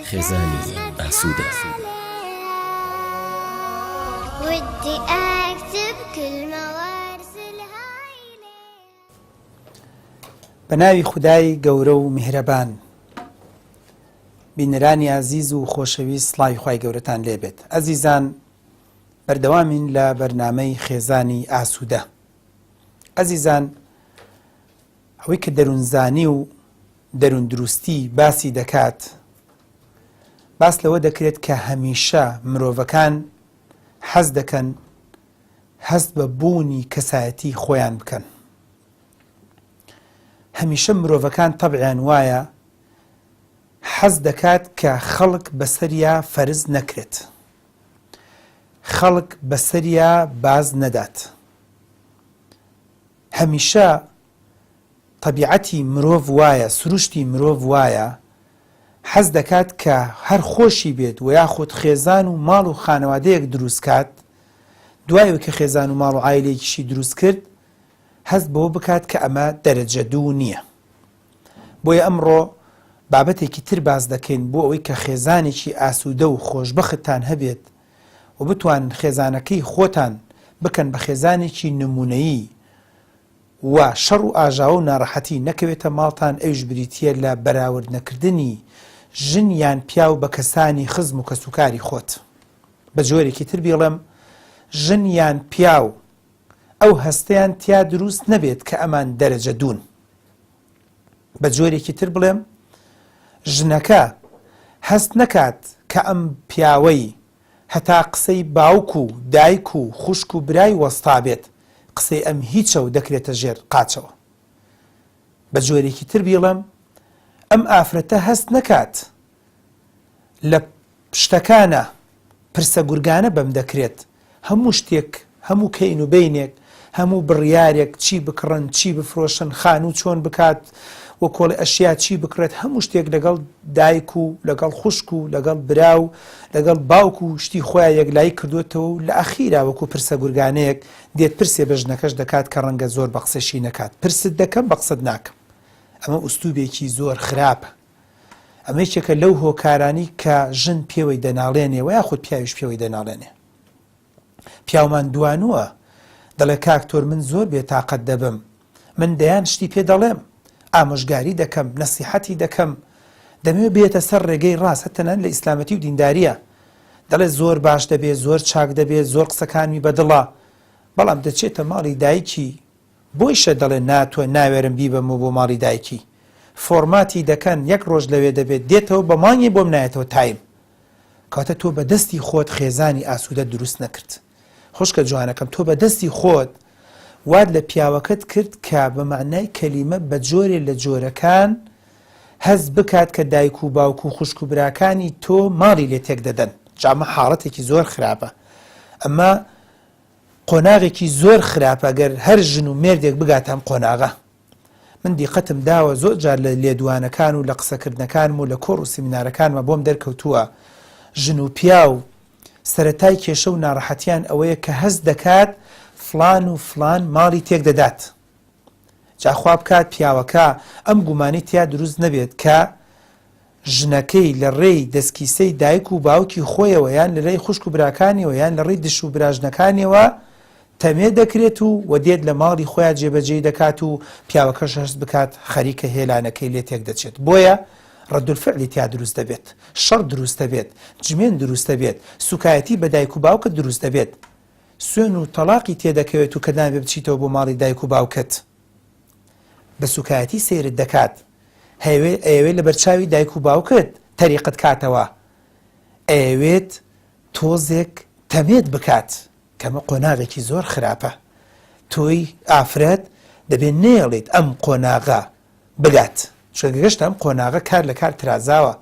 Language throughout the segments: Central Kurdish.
خێزانی ئاسوودە. ودي أكتب كلمة وأرسلها إليك. بەناوی خودای گەورە و میهرەبان. بینەرانی عەزیز و خۆشەویست، سڵاوی خوای گەورەتان لێبێت. ئەزیزان، بەردەوامین لە بەرنامەی خێزانی ئاسوودە. ئەزیزان، ئەوەی کە دەروونزانی و دەروون دروستی باسی دەکات، باس لەوە دەکرێت کە هەمیشە مرۆڤەکان حەز دەکەن هەست بە بوونی کەسایەتی خۆیان بکەن. هەمیشە مرۆڤەکان تەبعیان وایە حەز دەکات کە خەڵک بەسەریا فەرز نەکرێت، خەڵک بەسەریا باز نەدات. هەمیشە طبیعەتی مرۆڤ وایە، سروشتی مرۆڤ وایە، حەز دەکات کە هەر خۆشی بێت و یاخود خێزان و ماڵ و خانەوادەیەک دروست کات، دوایەوە کە خێزان و ماڵ و عایلەیەکیشی دروست کرد، هەست بەوە بکات کە ئەمە دەرەجە دوو نییە. بۆیە ئەمڕۆ بابەتێکی تر باز دەکەین بۆ ئەوەی کە خێزانێکی ئاسوودە و خۆشبەختتان هەبێت و بتوانن خێزانەکەی خۆتان بکەن بە خێزانێکی نمونەیی و شەڕ و ئاژاوە و ناڕەحەتی نەکەوێتە ماڵتان. ئەویش بریتیە لە بەراورد نەکردنی ژن یان پیاو بە کەسانی خزم و کەسوکاری خۆت. بە جۆرێکی تر بێڵێم، ژن یان پیاو ئەو هەستەیان تیا دروست نەبێت کە ئەمان دەرەجە دوون. بە جۆرێکی تر بڵێم، ژنەکە هەست نەکات کە ئەم پیاوەی هەتا قسەی باوک و دایک و خوشک و برای وەستا بێت، قسەی ئەم هیچە و دەکرێتە ژێر قاچەوە. بە جۆرێکی تر بڵێم، ئەم ئافرەتە هەست نەکات لە شتەکانە پرسە گورگانە بەم دەکرێت، هەموو شتێک، هەموو کەین و بینێک، هەموو بڕیارێک، چی بکڕن، چی بفرۆشن، خانوو چۆن بکات و کۆڵی ئەشیا چی بکرێت، هەموو شتێک لەگەڵ دایک و لەگەڵ خوشک و لەگەڵ براو لەگەڵ باوک و شتی خۆیان یەکلایی کردوێتەوە و لە ئەخیرا وەکو پرسە گورگانەیەک دێت پرسێ بە ژنەکەش دەکات کە ڕەنگە زۆر بە قسەشی نەکات. پرست دەکەم بە قسەت ناکەم. ئەمە ئوستوبێکی زۆر خراپە. ئەمە یەکێکە لەو هۆکارانی کە ژن پێوەی دەناڵێنێ و یاخود پیاویش پێوەی دەناڵێنێ. پیاومان دوانووە دەڵێ کاکتۆر من زۆر بێتاقەت دەبم، من دەیان شتی پێ دەڵێم، ئامۆژگاری دەکەم، نەسیحەتی دەکەم، دەمەوێت بێتە سەر ڕێگەی ڕاست، هەتەنان لە ئیسلامەتی و دینداریە. دەڵێ زۆر باش دەبێت، زۆر چاک دەبێت، زۆر قسەکانی بەدڵە، بەڵام دەچێتە ماڵی دایکی بۆیشە دەڵێ ناتوە ناوێرم بیبەمەوە بۆ ماڵی دایکی. فۆرماتی دەکەن، یەک ڕۆژ لەوێ دەبێت دێتەوە بە مانگی بۆم نایەتەوە تایم. کاتە تۆ بە دەستی خۆت خێزانی ئاسوودە دروست نەکرد. خوشکە جوانەکەم، تۆ بە دەستی خۆت واد لە پیاوەکەت کرد کە بە معنای کەلیمە بە جۆرێ لە جۆرەکان هەز بکات کە دایک و باوک و خوشک و براکانی تۆ ماڵی لێ تێک دەدەن. جامە حاڵەتێکی زۆر خراپە. ئەمە قۆناغێکی زۆر خراپە ئەگەر هەر ژن و مێردێک بگاتە ئەم قۆناغە. من دیقەتم داوە زۆر جار لە لێدوانەکان و لە قسەکردنەکانم و لە کۆڕ و سیمینارەکانمە بۆم دەرکەوتووە ژن و پیاو سەرەتای کێشە و ناڕەحەتیان ئەوەیە کە هەست دەکات فلان و فلان ماڵی تێک دەدات. جاخوا بکات پیاوەکە ئەم گومانی تیا دروست نەبێت کە ژنەکەی لە ڕێی دەستکیسەی دایک و باوکی خۆیەوە یان لە ڕێی خوشک و براکانیەوە یان لە ڕێی دش و براژنەکانیەوە تەمێ دەکرێت و وەدێت لە ماڵی خۆیان جێبەجێ دەکات و پیاوەکەش هەست بکات خەریکە هێلانەکەی لێ تێک دەچێت. بۆیە ڕەدولفعلی تیا دروست دەبێت، شەڕ دروست دەبێت، جمێن دروست دەبێت، سوکایەتی بە دایک و باوکت دروست دەبێت، سوێن و تەلاقی تێدەکەوێت و کە نابێ بچیتەوە بۆ ماڵی دایک و باوکت. بە سوکایەتی سیرت دەکات، ئەوێ لە بەرچاوی دایک و باوکت تەریقت کاتەوە، ئەوێت تۆزێک تەمێت بکات، کەمە قۆناغێکی زۆر خراپە. تۆی ئافرەت دەبێت نێڵێت ئەم قۆناغە بگات، چۆگەشت ئەم قۆناغە کار لە کار ترازاوە،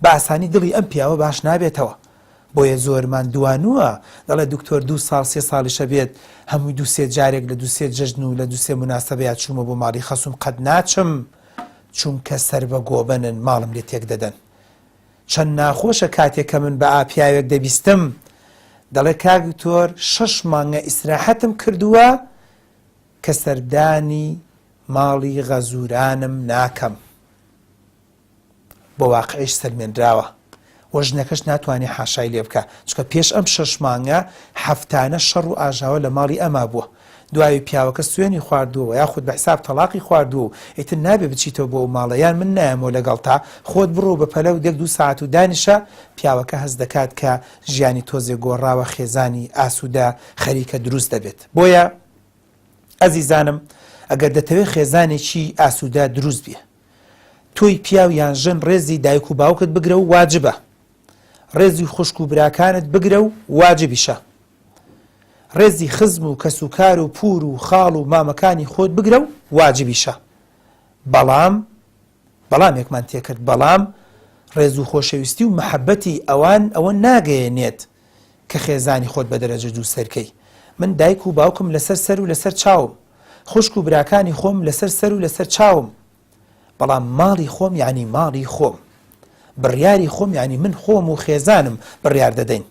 بە ئاسانی دڵی ئەم پیاوە باش نابێتەوە. بۆیە زۆرمان دوانووە دەڵێ دکتۆر 2 ساڵ 3 ساڵیشە بێت هەمووی 2-3 جارێک لە 2-3 جەژن و لە 2-3 مناسبەیە چوومە بۆ ماڵی خەسوم قەت ناچم چونکە سەر بە گۆبەنن ماڵم لێ تێک دەدەن. چەند ناخۆشە کاتێک کە من بە ئاپیاوێک دەبیستم دەڵێ کاک دکتۆر 6 مانگە ئیسراحەتم کردووە کە سەردانی ماڵی غەزورانم ناکەم. بۆ واقعیش سەلمێنراوە. و ژنەکەش ناتوانێت حاشای لێ بکە چکە پێش ئەم 6 مانگە هەفتانە شەڕ و ئاژاوە لە ماڵی ئەما بووە دوای پیاوەکە سوێنی خواردووە یاخود بە حساب تەلاقی خواردووە ئیتر نابێ بچیتەوە بۆ ماڵەیان من نایەمەوە لەگەڵ تا خۆت بڕۆ بە پەلە و 1-2 ساعت و دانیشە پیاوەکە هەست دەکات کە ژیانی تۆزێ گۆڕاوە خێزانی ئاسوودە خەریکە دروست دەبێت بۆیە ئەزیزانم ئەگەر دەتەوێت خێزانێکی ئاسوودە دروست بێ تۆی پیاو یان ژن ڕێزی دایک و باوکت بگرە و واجبە ڕێزی خوشک و براکانت بگرە و واجبیشە ڕێزی خزم و کەسوکار و پور و خاڵ و مامەکانی خۆت بگرە و واجبیشە بەڵامێکمان تێکرد بەڵام ڕێز و خۆشەویستی و مەحەبەتی ئەوە ناگەیەنێت کە خێزانی خۆت بە دەرەجە دوو سەرکەی من دایک و باوکم لەسەر سەر و لەسەر چاوم خوشک و براکانی خۆم لەسەر سەر و لەسەر چاوم بەڵام ماڵی خۆم یعنی ماڵی خۆم بڕیاری خۆم یعنی من خۆم و خێزانم بڕیار دەدەین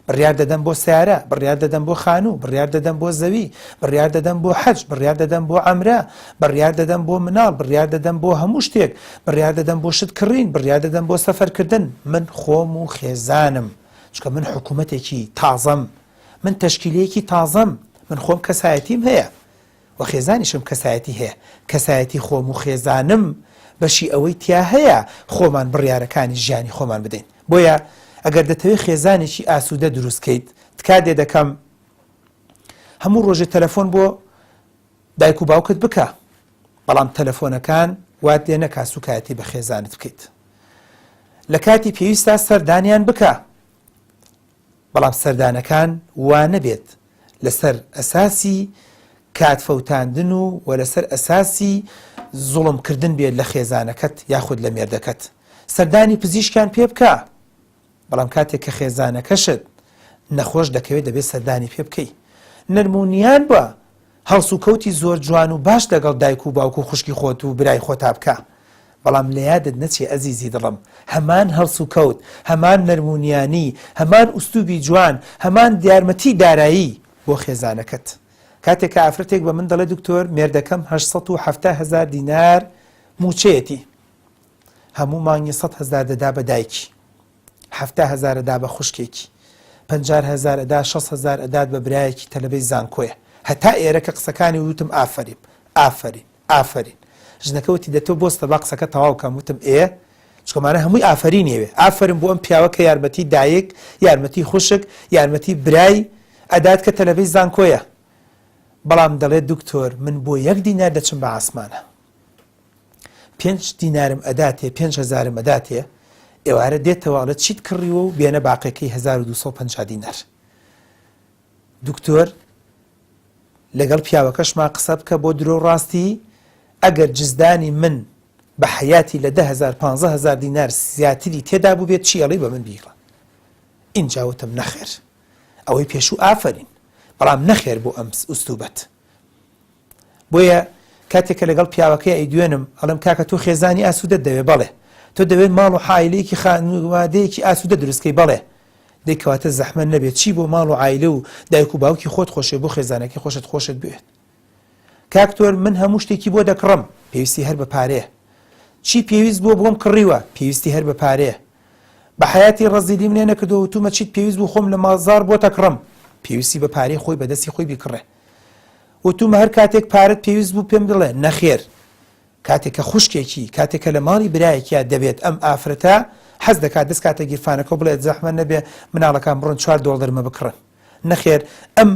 بڕیار دەدەم بۆ سیارە بڕیار دەدەم بۆ خانوو بڕیار دەدەم بۆ زەوی بڕیار دەدەم بۆ حەج بڕیار دەدەم بۆ عەمرە بڕیار دەدەم بۆ مناڵ بڕیار دەدەم بۆ هەموو شتێک بڕیار دەدەم بۆ شت کڕین بڕیار دەدەم بۆ سەفەرکردن من خۆم و خێزانم چکە من حکوومەتێکی تازەم من تەشکیلەیەکی تازەم من خۆم کەسایەتیم هەیە و خێزانیشم کەسایەتی هەیە کەسایەتی خۆم و خێزانم بەشی ئەوەی تیا هەیە خۆمان بڕیارەکانی ژیانی خۆمان بدەین بۆیە ئەگەر دەتەوێت خێزانێکی ئاسوودە دروستکەیت تکادێ دەکەم هەموو ڕۆژێ تەلەفۆن بۆ دایک و باوکت بکە بەڵام تەلەفۆنەکان وات لێ نەکا سوکایەتی بە خێزانت بکەیت لە کاتی پێویستە سەردانیان بکە بەڵام سەردانەکان وا نەبێت لەسەر ئەساسی کاتفەوتاندن و لەسەر ئەساسی زوڵمکردن بێت لە خێزانەکەت یاخود لە مێردەکەت سەردانی پزیشکیان پێ بکە بەڵام کاتێک کە خێزانەکەشت نەخۆش دەکەوێت دەبێت سەردانی پێ بکەی نەرمونیان بە هەڵس و کەوتی زۆر جوان و باش لەگەڵ دایک و باوک و خوشکی خۆت و برای خۆتا بکە بەڵام لە یادت نەچێ ئەزیزی دڵم هەمان هەڵس و کەوت هەمان نەرمونیانی هەمان ئوستوبی جوان هەمان دیارمەتی دارایی بۆ خێزانەکەت کاتێک کە ئافرەتێک بە من دەڵێ دکتۆر مێردەکەم 870,000 دینار موچەیەتی هەموو مانگی 100,000 دەدا بە دایکی 70,000 ئەدا بە خوشکێکی 50,000 ئەدا 60,000 ئەدات بە برایەکی تەلەبەی زانکۆیە هەتا ئێرە کە قسەکانی وتم ئافرین ژنەکەوتی دەتۆ بۆستە با قسەکە تەواوکەم وتم چکەمانە هەمووی ئافرینێوێ ئافرین بۆ ئەم پیاوە کە یارمەتی دایک یارمەتی خوشک یارمەتی برای ئەدات کە تەلەبەی زانکۆیە بەڵام دەڵێت دکتۆر من بۆ 1 دینار دەچم بە ئاسمانە 5 دینارم ئەداتێ 5,000 ئەداتێ ئێوارە دێتەوەڵە چیت کڕیوە و بێنە باقیەکەی 1250 دینار دکتۆر لەگەڵ پیاوەکەشما قسە بکە بۆ درۆ ڕاستی ئەگەر جزدانی من بە حیاتی لە 10,000-15,000 دینار زیاتری تێدا بوو بێت چیەڵی بە من بیڵە ئینجاوتم نەخێر ئەوەی پێشوو ئافرین بەڵام نەخێر بۆ ئەم ئوستوبەت بۆیە کاتێککە لەگەڵ پیاوەکەی ئەیدوێنم ئەڵم کاکە تۆ خێزانی ئاسوودە دەوێ بەڵێ تۆ دەوێت ماڵ و عایلەیەکی خانوادەیەکی ئاسوودە دروستکەی بەڵێ دەیکەواتە زەحمەت نەبێت چی بۆ ماڵ و عایلە و دایک و باوکی خۆت خۆشێ بۆ خێزانەکەی خۆشت بوێت کاکتۆر من هەموو شتێکی بۆ دەکڕم پێویستی هەر بە پارەیە چی پێویست بۆ بۆم کڕیوە پێویستی هەر بە پارەیە بە حیاتی ڕەزیلی منێ نەکردەوە وتومە چیت پێویست بوو خۆم لە مازار بۆ تەکڕم پێویستی بە پارەی خۆی بەدەستی خۆی بیکڕێ وتومە هەر کاتێک پارەت پێویست بوو پێم بڵێ نەخێر کاتێککە خوشکێکی کاتێککە لە ماڵی برایەکیان دەبێت ئەم ئافرەتە حەز دەکات دەست کاتە گیرفانەکە بڵێت زەحمەت نەبێ مناڵەکان بڕۆن 4 دۆڵەرمە بکڕن نەخێر ئەم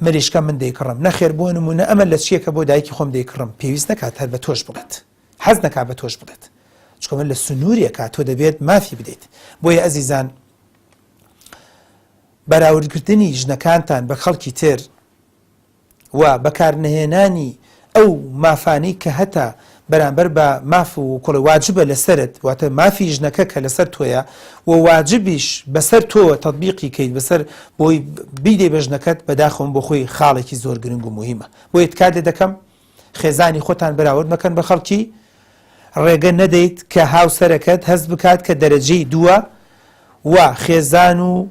مریشکە من دەیکڕم نەخێر بۆ نمونە ئەمە لە چیەکە بۆ دایکی خۆم دەیکڕم پێویست نەکات هەر بە تۆش بڵێت حەز نەکات بە تۆش بڵێت چکە من لە سنوورێکە تۆ دەبێت مافی بدەیت بۆیە ئەزیزان بەراوردکردنی ژنەکانتان بە خەڵکی تر و بەکارنهێنانی ئەو مافانەی کە هەتا بەرامبەر بە ماف و کوڵە واجبە لەسەرت واتە مافی ژنەکە کە لەسەر تۆیە و واجبیش بەسەر تۆ تەطبیقی کەیت بەسەر بۆی بیدێ بە ژنەکەت بەداخەوم بۆ خۆی خاڵێکی زۆر گرنگ و مهمە بۆیە کاتێ دەکەم خێزانی خۆتان بەراورد مەکەن بە خەڵکی ڕێگە نەدەیت کە هاوسەرەکەت هەست بکات کە دەرەجەی 2 و خێزان و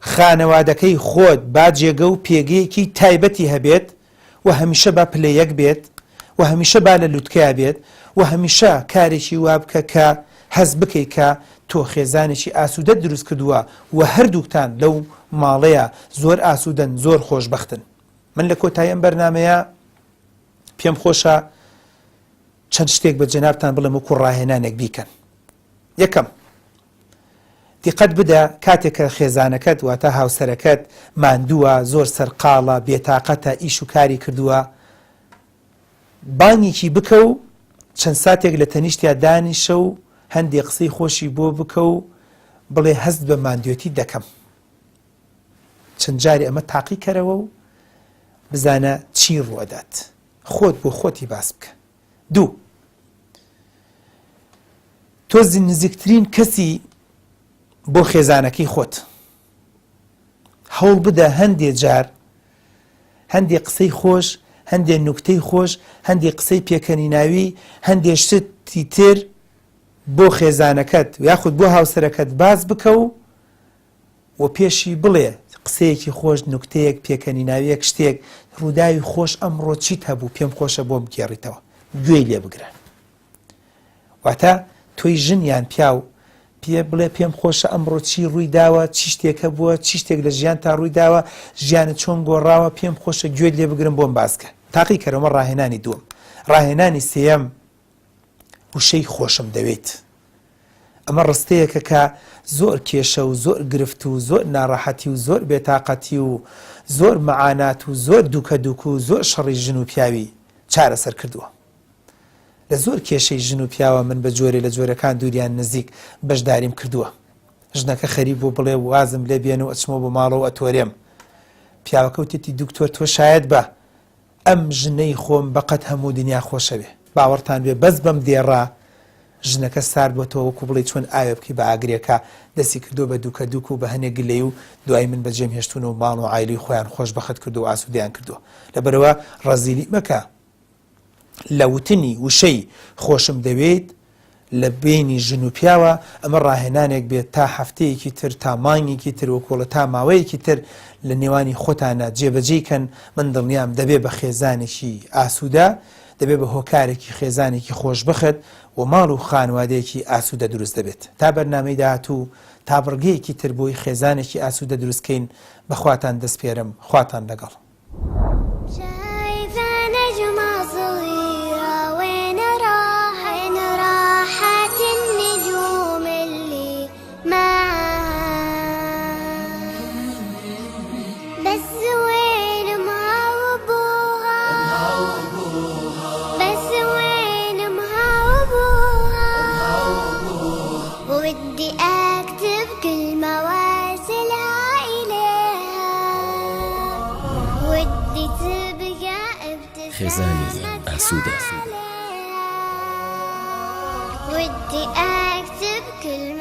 خانەوادەکەی خۆت با جێگە و پێگەیەکی تایبەتی هەبێت و هەمیشە با پلەیەک بێت و هەمیشە با لە لووتکەیە بێت و هەمیشە کارێکی وا بکە کە هەز بکەیت کە تۆ خێزانێکی ئاسوودە دروست کردووە و هەردووکتان لەو ماڵەیە زۆر ئاسوودەن زۆر خۆشبەختن. من لە کۆتاییم بەرنامەیە پێم خۆشە چەند شتێک بە جەنابتان بڵێم وەکو ڕاهێنانێک بیکەن. یەکەم، دیقەت بدە کاتێک کە خێزانەکەت واتە هاوسەرەکەت ماندووە، زۆر سەرقاڵە، بێتاقەتە، ئیش و کاری کردووە، بانگێکی بکە و چەند ساتێک لە تەنیشتیا دانیشە و هەندێک قسەی خۆشی بۆ بکە و بڵێ هەست بە ماندوێتی دەکەم. چەند جاری ئەمە تاقی کەرەوە و بزانە چی ڕوەدات. خۆت بۆ خۆتی باس بکە. دوو، تۆ نزیکترین کەسی بۆ خێزانەکەی خۆت. هەوڵ بدە هەندێک جار هەندێک قسەی خۆش، هەندێک نوکتەی خۆش، هەندێک قسەی پێکەنی ناوی، هەندێک شتی تر بۆ خێزانەکەت یاخود بۆ هاوسەرەکەت باز بکە و پێشی بڵێ قسەیەکی خۆش، نوکتەیەک، پێکەنی ناویەک، شتێک ڕووداوی خۆش ئەمڕۆ چیت هەبوو پێم خۆشە بۆ بگێڕیتەوە، گوێی لێ بگرن. واتە تۆی ژن یان پیاو پێ بڵێ پێم خۆشە ئەمڕۆ چی ڕووی داوە، چی شتێکە بووە، چی شتێک لە ژیان تا ڕووی داوە، ژیانە چۆن گۆڕاوە، پێم خۆشە گوێت لێ بگرن بۆم باسکە. تاقی کەرەوە ڕاهێنانی دووەم. ڕاهێنانی سێیەم، وشەی خۆشم دەوێت. ئەمە ڕستەیەکە کە زۆر کێشە و زۆر گرفت و زۆر ناڕەحەتی و زۆر بێتاقەتی و زۆر مەعانات و زۆر دووکە دووک و زۆر شەڕی ژن و پیاوی چارەسەر کردووە. لە زۆر کێشەی ژن و پیاوە من بە جۆرێ لە جۆرەکان دووریان نزیک بەشداریم کردووە. ژنەکە خەریب بۆ بڵێ وازم لێ بێن و ئەچمەوە بۆ ماڵەوە ئەتۆرێم. پیاوەکە وتێتی دوکتۆر تۆ شاید بە ئەم ژنەی خۆم بەقەت هەموو دنیا خۆشە بێ. باوەڕتان بێ بەس بەم دێڕا ژنەکە سار بۆتەوە وەکو بڵێ چۆن ئاوێ بکەی بە ئاگرێکە دەستی کردو بە دووکە دووک و بە هەنێک گلەی و دوای من بەجێم هێشتون و ماڵ و عایلی خۆیان خۆش بەخت کردو و ئاسوودیان کردووە. لەبەرەوە ڕەزیلی مەکە لە وتنی وشەی خۆشم دەوێت لە بینی ژن و پیاوە. ئەمە ڕاهێنانێک بێت تا هەفتەیەکی تر، تا مانگێکی تر، وەکوڵە تا ماوەیەکی تر لە نێوانی خۆتانە جێبەجێکەن. من دڵنیام دەبێ بە خێزانێکی ئاسوودە، دەبێ بە هۆکارێکی خێزانێکی خۆش بخت و ماڵ و خانوادەیەکی ئاسوودە دروست دەبێت. تا بەرنامەی داهاتوو تا بڕگەیەکی تر بۆی خێزانێکی ئاسوودە دروستکەین. بەخواتان دەست پێرم، خواتان لەگەڵ. خێزانی ئاسوودە. ودي أكتب كل